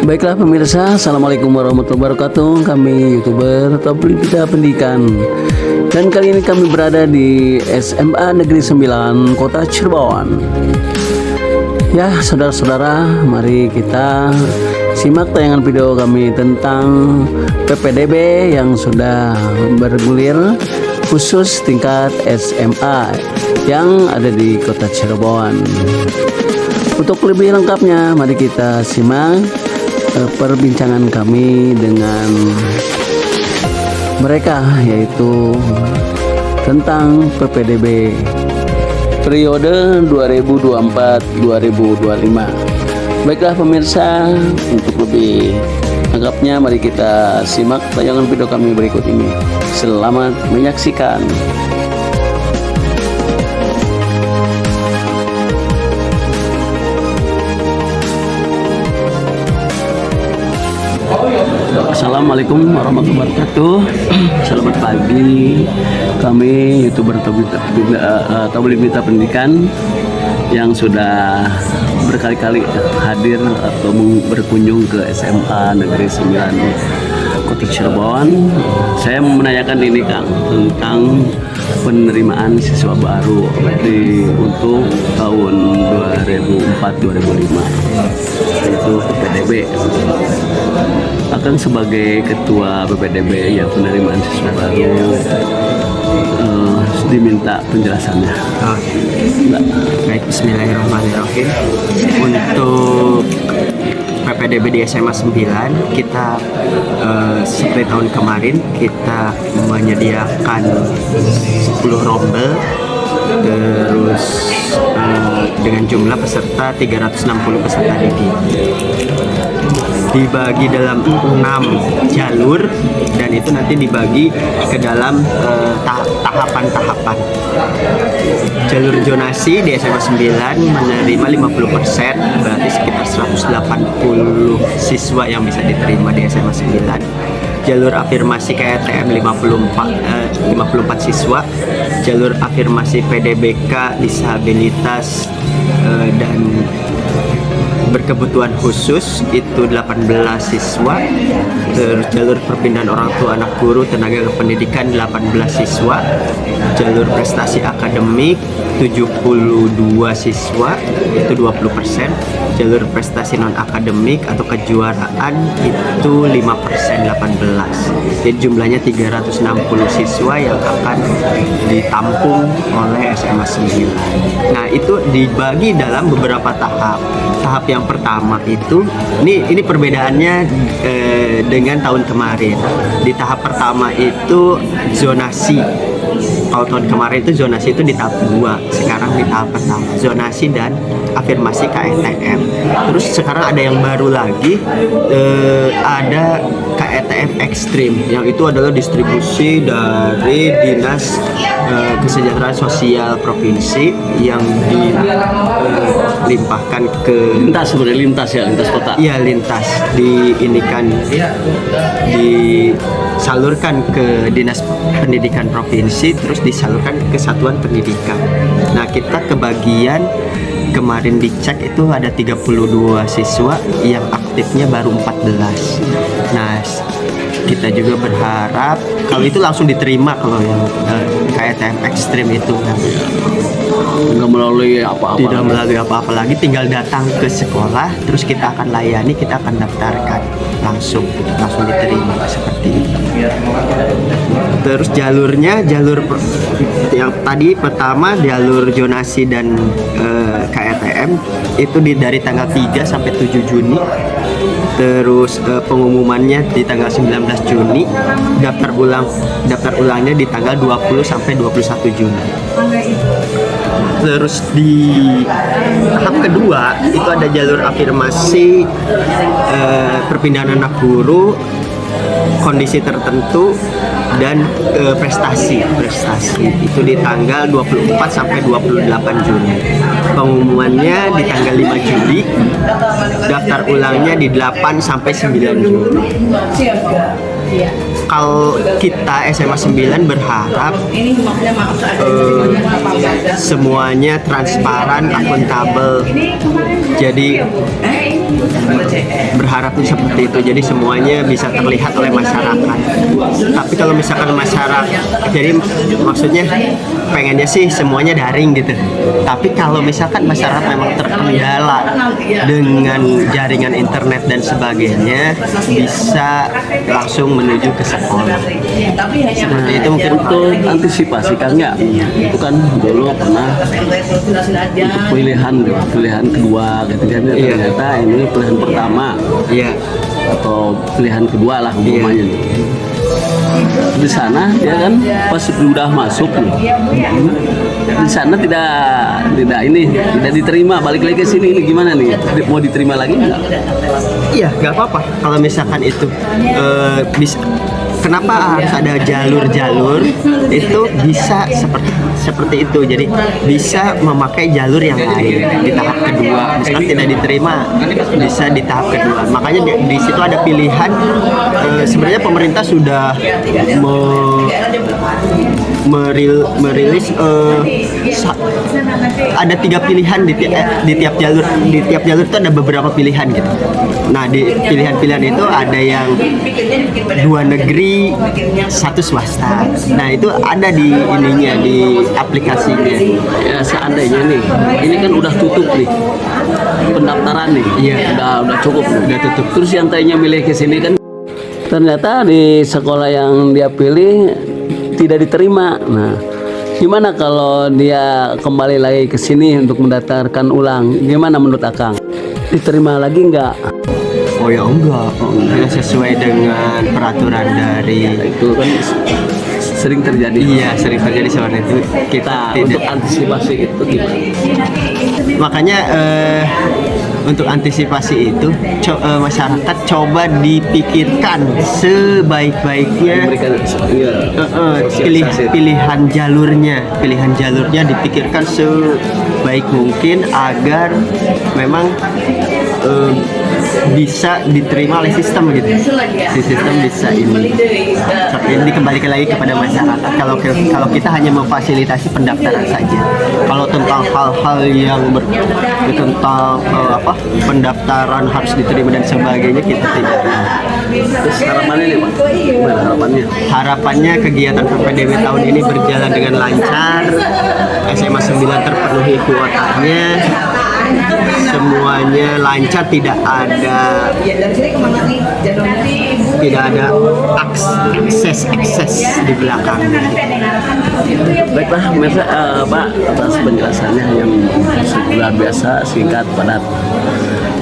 Baiklah pemirsa, Assalamualaikum warahmatullahi wabarakatuh. Kami YouTuber Tabligh Pendidikan. Dan kali ini kami berada di SMA Negeri 9 Kota Cirebon. Ya, saudara-saudara, mari kita simak tayangan video kami tentang PPDB yang sudah bergulir khusus tingkat SMA yang ada di Kota Cirebon. Untuk lebih lengkapnya, mari kita simak perbincangan kami dengan mereka, yaitu tentang PPDB periode 2024-2025. Baiklah pemirsa, untuk lebih lengkapnya mari kita simak tayangan video kami berikut ini. Selamat menyaksikan. Assalamualaikum warahmatullahi wabarakatuh. Selamat pagi. Kami YouTuber Tabligh Pendidikan yang sudah berkali-kali hadir atau berkunjung ke SMA Negeri 9 Kota Cirebon. Saya menanyakan ini Kang tentang penerimaan siswa baru untuk tahun 2004-2005, yaitu PPDB. Akan sebagai ketua PPDB ya, penerimaan siswa baru, diminta penjelasannya. Baik, bismillahirrahmanirrahim. Untuk PPDB di SMA 9 kita seperti tahun kemarin kita menyediakan 10 rombel, terus dengan jumlah peserta 360 peserta didik, dibagi dalam 6 jalur, dan itu nanti dibagi ke dalam tahapan-tahapan. Jalur zonasi di SMA 9 menerima 50%, berarti sekitar 180 siswa yang bisa diterima di SMA 9. Jalur afirmasi KTM 54 siswa, jalur afirmasi PDBK disabilitas dan berkebutuhan khusus itu 18 siswa, terus jalur perpindahan orang tua anak guru tenaga kependidikan 18 siswa, jalur prestasi akademik 72 siswa itu 20%, jalur prestasi non akademik atau kejuaraan itu 5% 18. Jadi jumlahnya 360 siswa yang akan ditampung oleh SMA 9. Nah, itu dibagi dalam beberapa tahap. Tahap yang pertama itu ini perbedaannya dengan tahun kemarin. Di tahap pertama itu zonasi. Kalau tahun kemarin itu zonasi itu di tahap 2, sekarang di tahap pertama zonasi dan afirmasi KTM. Terus sekarang ada yang baru lagi, ada KTM ekstrim, yang itu adalah distribusi dari Dinas Kesejahteraan Sosial Provinsi yang dilimpahkan ke Lintas kota. Iya, lintas disalurkan ke Dinas Pendidikan Provinsi, terus disalurkan ke Satuan Pendidikan. Nah, kita kebagian kemarin dicek itu ada 32 siswa yang aktifnya baru 14. Nah, kita juga berharap kalau itu langsung diterima, kalau yang KTM ekstrim itu Tidak melalui apa-apa lagi, tinggal datang ke sekolah, terus kita akan layani, kita akan daftarkan langsung diterima seperti itu. Terus jalur yang tadi pertama, jalur zonasi dan KTM itu dari tanggal 3 sampai 7 Juni. Terus pengumumannya di tanggal 19 Juni, daftar ulangnya di tanggal 20 sampai 21 Juni. Terus di tahap kedua itu ada jalur afirmasi perpindahan anak guru, kondisi tertentu, dan prestasi itu di tanggal 24 sampai 28 Juni. Pengumumannya di tanggal 5 Juli, daftar ulangnya di 8 sampai 9 Juli. Kalau kita SMA 9 berharap semuanya transparan, akuntabel. Jadi berharapnya seperti itu, jadi semuanya bisa terlihat oleh masyarakat. Tapi kalau misalkan masyarakat, jadi maksudnya pengennya sih semuanya daring gitu, tapi kalau misalkan masyarakat memang terkendala dengan jaringan internet dan sebagainya, bisa langsung menuju ke sekolah. Seperti itu mungkin Untuk antisipasi Kang ya, itu kan dulu pernah untuk pilihan kedua gitu kan, Iya. ternyata ini pilihan pertama iya. atau pilihan kedua lah umpamanya. Di sana ya kan pas sudah masuk nih, di sana tidak diterima, balik lagi ke sini, ini gimana nih, mau diterima lagi nggak? Iya, nggak apa-apa kalau misalkan itu bisa. Kenapa harus ada jalur-jalur itu bisa seperti itu, jadi bisa memakai jalur yang lain di tahap kedua. Misalkan tidak diterima, bisa di tahap kedua. Makanya di situ ada pilihan. Sebenarnya pemerintah sudah merilis ada 3 pilihan di tiap jalur. Di tiap jalur itu ada beberapa pilihan gitu. Nah, di pilihan-pilihan itu ada yang 2 negeri, 1 swasta. Nah, itu ada di ininya, di aplikasinya. Ya seandainya nih, ini kan udah tutup nih pendaftaran nih, Iya. udah cukup nih. Udah tutup. Terus yang tadinya milih ke sini kan ternyata di sekolah yang dia pilih tidak diterima. Nah, gimana kalau dia kembali lagi ke sini untuk mendaftarkan ulang? Gimana menurut Akang? Diterima lagi nggak? Oh ya enggak, sesuai dengan peraturan dari Itu kan sering terjadi. Iya, sering terjadi seperti itu. Kita Kita untuk tidak. antisipasi itu gimana? Makanya untuk antisipasi itu masyarakat coba dipikirkan sebaik-baiknya. Memberikan sosialisasi. Pilihan jalurnya dipikirkan sebaik mungkin agar memang bisa diterima oleh sistem gitu. Si sistem bisa ini dikembalikan lagi kepada masyarakat. Kalau kita hanya memfasilitasi pendaftaran saja. Kalau tentang hal-hal yang tentang pendaftaran harus diterima dan sebagainya, kita tidak. Terus harapannya nih Pak, gimana harapannya? Harapannya kegiatan PPDB tahun ini berjalan dengan lancar, SMA 9 terpenuhi kuotanya, semuanya lancar, tidak ada akses di belakang. Baiklah pemirsa, Pak, atas penjelasannya yang luar biasa, singkat, padat.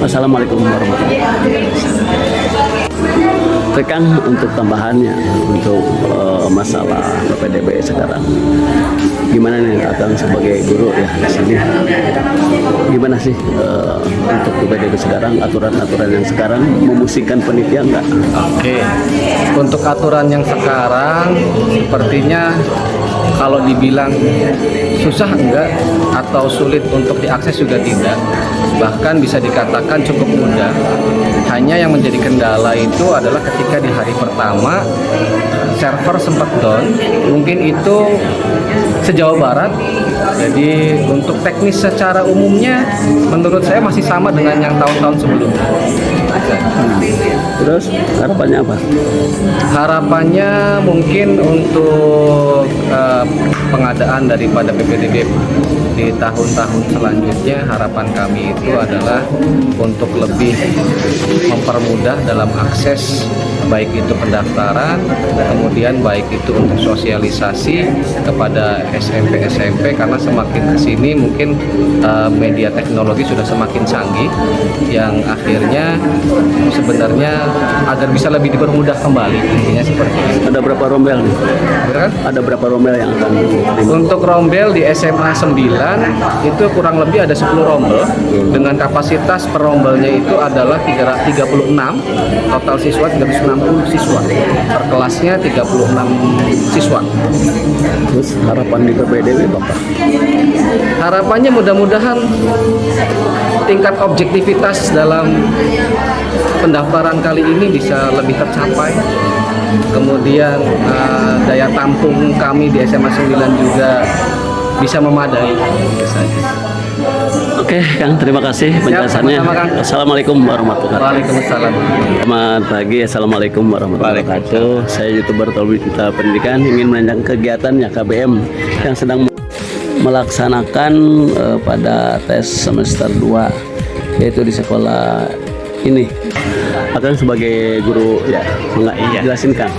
Wassalamualaikum warahmatullahi wabarakatuh. Tekan untuk tambahannya untuk masalah PPDB sekarang. Gimana nih Akang sebagai guru ya di sini? Gimana sih untuk PPDB sekarang, aturan-aturan yang sekarang memusingkan penitia enggak? Oke, untuk aturan yang sekarang sepertinya kalau dibilang susah enggak atau sulit untuk diakses juga tidak, bahkan bisa dikatakan cukup mudah. Hanya yang menjadi kendala itu adalah ketika di hari pertama server sempat down, mungkin itu se-Jawa Barat. Jadi untuk teknis secara umumnya menurut saya masih sama dengan yang tahun-tahun sebelumnya. Terus harapannya apa? Harapannya mungkin untuk pengadaan daripada PPDB di tahun-tahun selanjutnya, harapan kami itu adalah untuk lebih mempermudah dalam akses, baik itu pendaftaran, kemudian baik itu untuk sosialisasi kepada SMP karena semakin kesini mungkin media teknologi sudah semakin canggih, yang akhirnya sebenarnya agar bisa lebih dipermudah kembali, intinya seperti itu. Ada berapa rombel nih? Kan? Ada berapa rombel yang akan diterima? Untuk rombel di SMA 9 itu kurang lebih ada 10 rombel dengan kapasitas per rombelnya itu adalah 36, total siswa 360 siswa, per kelasnya 36 siswa. Terus harapan di PPDB Bapak? Harapannya mudah-mudahan tingkat objektivitas dalam pendaftaran kali ini bisa lebih tercapai. Kemudian daya tampung kami di SMA 9 juga bisa memadai. Itu saja. Oke, Oke, Kang, terima kasih penjelasannya. sama-sama, Kang. Assalamualaikum warahmatullahi wabarakatuh. Waalaikumsalam. Selamat pagi, assalamualaikum warahmatullahi wabarakatuh. Saya youtuber Talbi Kita Pendidikan ingin menanyakan kegiatannya KBM yang sedang melaksanakan pada tes semester 2 yaitu di sekolah ini. Akan sebagai guru ya, enggak jelasin Kang.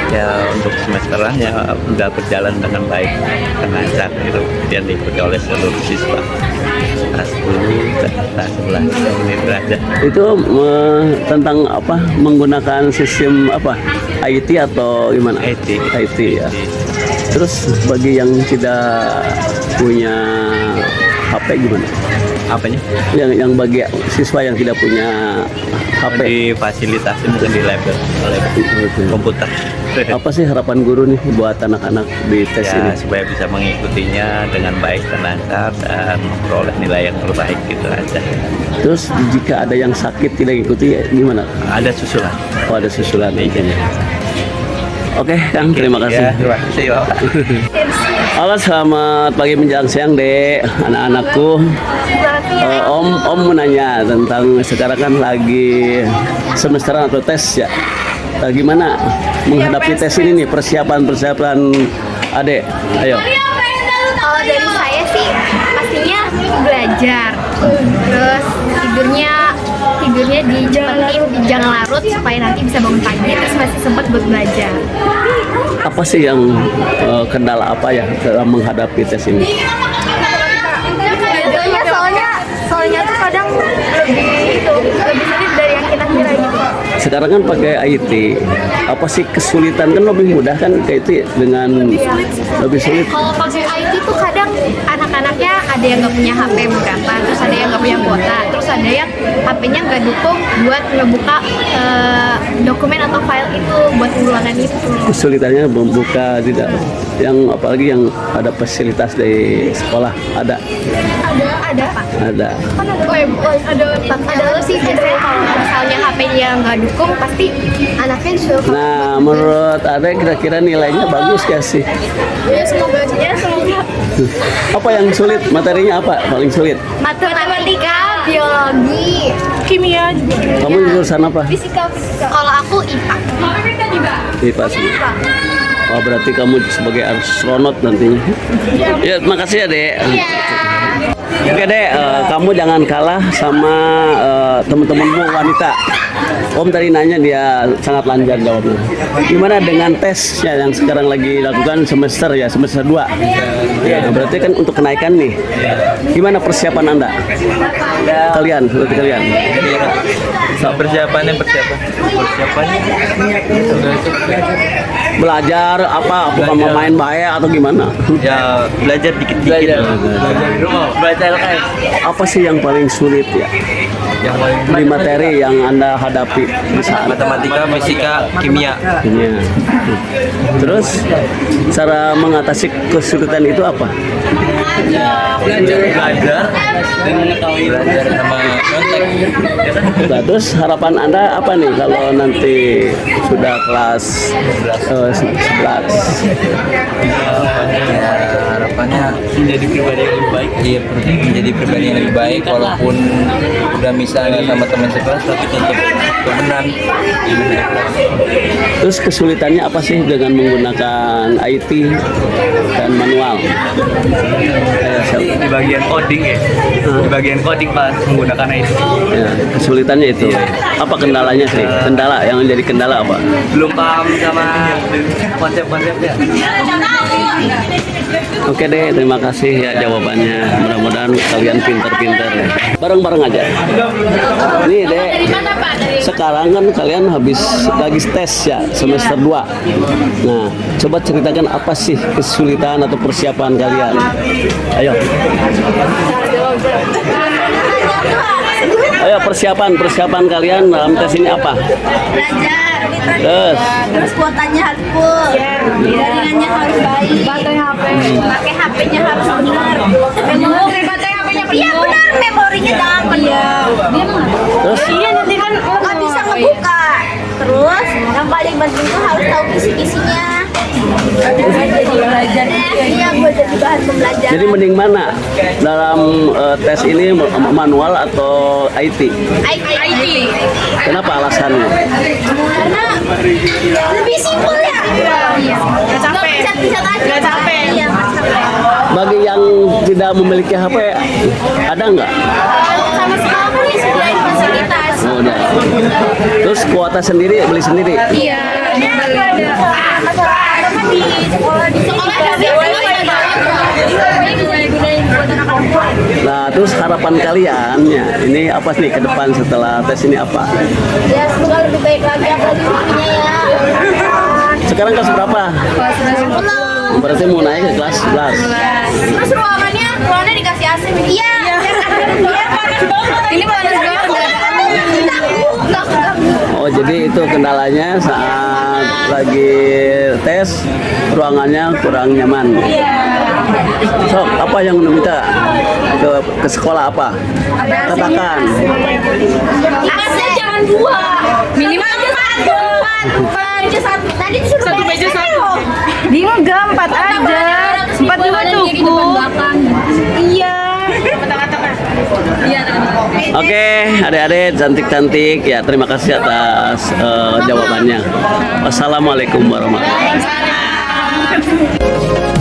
Ya untuk semesteran ya udah berjalan dengan baik dan lancar gitu dan diikuti oleh seluruh siswa kelas 10 dan kelas 11 ini berada. Itu tentang apa, menggunakan sistem apa, IT atau gimana? IT ya. Terus bagi yang tidak punya HP gimana? Apanya? Yang bagi siswa yang tidak punya HP, Difasilitasi mungkin di lab komputer. apa sih harapan guru nih buat anak-anak di tes Ya ini? supaya bisa mengikutinya dengan baik dan lancar dan memperoleh nilai yang terbaik gitu aja. Terus jika ada yang sakit tidak ikuti gimana? Ada susulan. Oh, ada susulan intinya. Oke, Kang, terima kasih. Ya, terima kasih Bapak. Halo, selamat pagi menjelang siang, Dek. Anak-anakku. Om mau nanya tentang sekarang kan lagi semesteran atau tes ya. Gimana menghadapi tes ini nih, persiapan Adek? Ayo. Kalau dari saya sih pastinya belajar, terus tidurnya dicepetin, jangan larut supaya nanti bisa bangun pagi terus masih sempat buat belajar. Apa sih yang kendala apa ya dalam menghadapi tes ini? Belajarnya soalnya tuh kadang lebih sulit dari yang kita kira gitu. Sekarang kan pakai IT. Apa sih kesulitan, kan lebih mudah kan kayak itu dengan lebih sulit. Kalau pakai IT tuh kadang anak-anaknya ada yang nggak punya HP beberapa, terus ada yang nggak punya kuota, terus ada yang HP-nya nggak dukung buat ngebuka dokumen atau file itu buat ulangan itu. Kesulitannya membuka tidak, yang apalagi yang ada fasilitas dari sekolah ada Ada Pak. ada Ada sih biasanya kalau misalnya HP-nya nggak dukung pasti anaknya disuruh. Nah, menurut Ade kira-kira nilainya bagus gak sih? Ya semoga. Apa yang sulit, materinya apa paling sulit? Matematika, biologi, kimia juga. Kamu jurusan apa? Fisika. Kalau aku IPA. IPA sih. Oh, berarti kamu sebagai astronot nantinya. Ya, makasih ya, Dek. Oke, Dek, kamu jangan kalah sama teman-temanmu wanita. Om tadi nanya, dia sangat lancar jawabnya. Gimana dengan tesnya yang sekarang lagi lakukan semester 2? Ya, berarti kan untuk kenaikan nih. Gimana persiapan Anda? Kalian. Persiapannya Belajar apa? Apakah mau main baik atau gimana? ya belajar dikit-dikit. Belajar LKS. Apa sih yang paling sulit ya Yang paling di materi yang Anda hadapi di saat matematika, fisika, kimia. ini? Terus cara mengatasi kesulitan itu apa? Belajar dan mengetahui belajar sama kontek. Nah, terus harapan Anda apa nih kalau nanti sudah kelas 11? Harapannya menjadi pribadi yang lebih baik. Iya, menjadi pribadi yang lebih baik walaupun udah misalnya sama teman sekelas tapi tetap menang. Terus kesulitannya apa sih dengan menggunakan IT dan manual? Di bagian coding ya. Di bagian coding pas menggunakan itu. Ya, kesulitannya itu. Apa kendalanya sih? Kendala yang menjadi kendala apa? Belum paham sama konsep-konsepnya. Oke deh, terima kasih ya jawabannya. Mudah-mudahan kalian pintar-pintar ya. Bareng-bareng aja. Nih deh, sekarang kan kalian habis lagi tes ya semester 2. Nah, coba ceritakan apa sih kesulitan atau persiapan kalian. Ayo. Ayo persiapan kalian dalam tes ini apa? Belajar. Terus kuotanya harus full. Jaringannya harus baik. Pakai HP-nya harus benar. Memori baterai HP-nya iya benar, memorinya jangan penuh. Terus Iya nanti kan nggak bisa ngebuka. Terus yang paling penting tuh harus tahu kisi-kisinya. Jadi belajar. Iya buat jadi bahan pembelajaran. Jadi mending mana dalam tes ini, manual atau IT? IT. Kenapa alasannya? Karena lebih simpel ya. Nggak capek. Bisa aja. Nggak capek. Iya, nggak capek. Bagi yang tidak memiliki HP, ada nggak? Sama sekali disediain fasilitas. Oh, udah. Terus kuota sendiri, beli sendiri? Iya, ada. Sama di sekolah ada Nah, terus harapan kalian ya, ini apa nih ke depan setelah tes ini apa? ya semoga lebih baik lagi apalagi bukunya ya. Sekarang kelas berapa? Belum. Berarti mau naik ke kelas 11. Terus ruangannya dikasih AC. Iya. Biar panas banget. Ini panas banget. Oh, jadi itu kendalanya saat lagi tes, ruangannya kurang nyaman. So, apa yang minta ke sekolah apa? Katakan. AC jangan dua. Minimal satu. Meja satu. Tadi disuruh satu meja satu. Di enggak 4 aja. 4 juga cukup. Iya. Oke, adik-adik cantik-cantik ya. Terima kasih atas jawabannya. Wassalamualaikum warahmatullahi wabarakatuh.